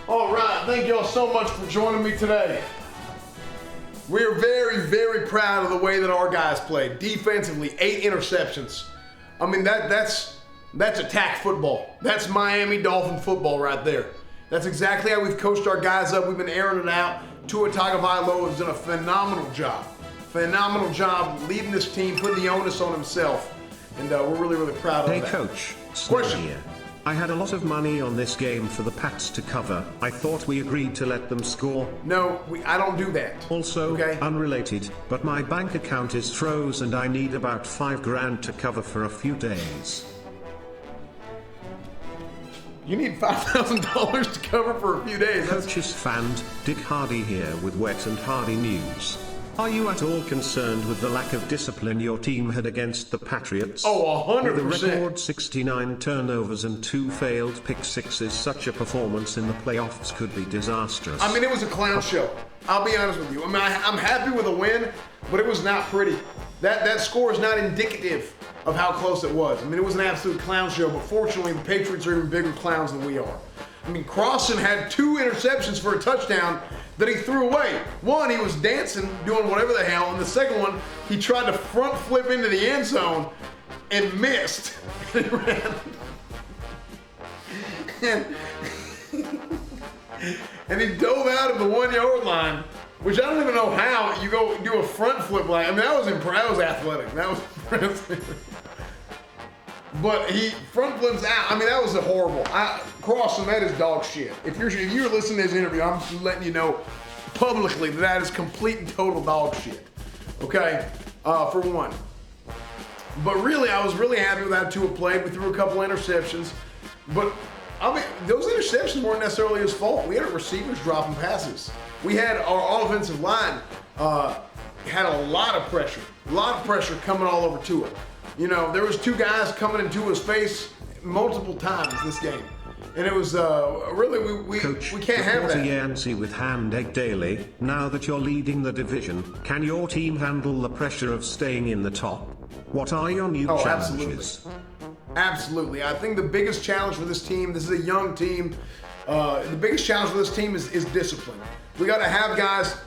All right, thank y'all so much for joining me today. We are very, very proud of the way that our guys played. Defensively, 8 interceptions. I mean, that's attack football. That's Miami Dolphin football right there. That's exactly how we've coached our guys up. We've been airing it out. Tua Tagovailoa has done a phenomenal job. Phenomenal job leading this team, putting the onus on himself. And we're really, really proud of that. Hey, Coach. Question. Here. I had a lot of money on this game for the Pats to cover. I thought we agreed to let them score. No, I don't do that. Also, okay? Unrelated, but my bank account is froze and I need about $5,000 to cover for a few days. You need $5,000 to cover for a few days. Coach EsfandTV, Dick Hardy here with Wet and Hardy News. Are you at all concerned with the lack of discipline your team had against the Patriots? Oh, 100%. With the record 69 turnovers and 2 failed pick sixes, such a performance in the playoffs could be disastrous. I mean, it was a clown show. I'll be honest with you. I mean, I'm happy with a win, but it was not pretty. That score is not indicative of how close it was. I mean, it was an absolute clown show, but fortunately, the Patriots are even bigger clowns than we are. I mean, Crossan had 2 interceptions for a touchdown that he threw away. One, he was dancing, doing whatever the hell, and the second one, he tried to front flip into the end zone and missed. And he dove out of the 1-yard line, which I don't even know how you go do a front flip like. I mean, that was athletic. That was impressive. But he front flips out. I mean, that was a horrible. Crossan, that is dog shit. If you're listening to this interview, I'm just letting you know publicly that is complete and total dog shit. Okay, for one. But really, I was really happy with how Tua played. We threw a couple interceptions, but I mean, those interceptions weren't necessarily his fault. We had our receivers dropping passes. We had our offensive line had a lot of pressure coming all over Tua. You know, there was 2 guys coming into his face multiple times this game. And it was really, we can't have that. Yancy with Hand Egg Daily. Now that you're leading the division, can your team handle the pressure of staying in the top? What are your new challenges? Absolutely. I think the biggest challenge for this team, this is a young team, the biggest challenge for this team is discipline. We got to have guys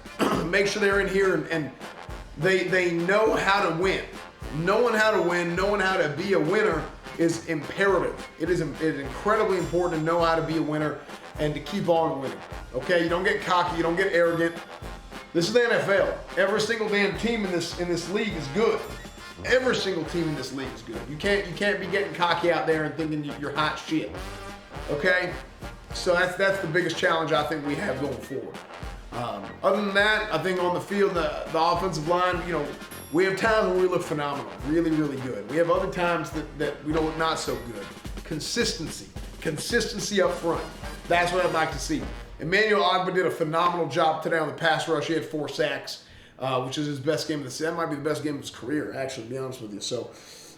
make sure they're in here and they know how to win. Knowing how to win, knowing how to be a winner is imperative. It is incredibly important to know how to be a winner and to keep on winning. Okay, you don't get cocky, you don't get arrogant. This is the NFL. Every single damn team in this league is good. Every single team in this league is good. You can't be getting cocky out there and thinking you're hot shit. Okay, so that's the biggest challenge I think we have going forward. Other than that, I think on the field, the offensive line, you know, we have times where we look phenomenal, really, really good. We have other times that we don't look not so good. Consistency up front. That's what I'd like to see. Emmanuel Ogbah did a phenomenal job today on the pass rush. He had 4 sacks, which is his best game of the season. That might be the best game of his career, actually, to be honest with you. So,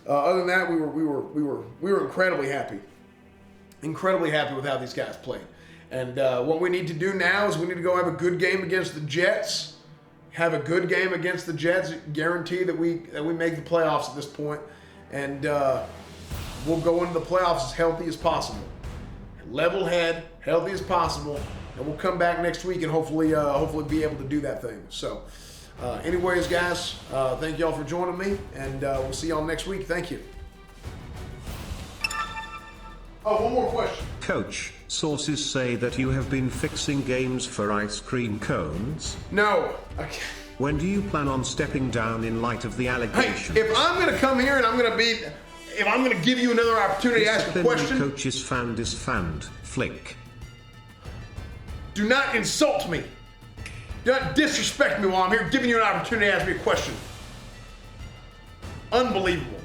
other than that, we were incredibly happy. Incredibly happy with how these guys played. And what we need to do now is we need to go have a good game against the Jets. Have a good game against the Jets. Guarantee that we make the playoffs at this point, and we'll go into the playoffs as healthy as possible, level head, healthy as possible, and we'll come back next week and hopefully be able to do that thing. So, anyways, guys, thank y'all for joining me, and we'll see y'all next week. Thank you. Oh, one more question. Coach, sources say that you have been fixing games for ice cream cones. No. When do you plan on stepping down in light of the allegations? Hey, if I'm going to come here and I'm going to give you another opportunity to ask a question. Coach EsfandTV, flick. Do not insult me. Do not disrespect me while I'm here giving you an opportunity to ask me a question. Unbelievable.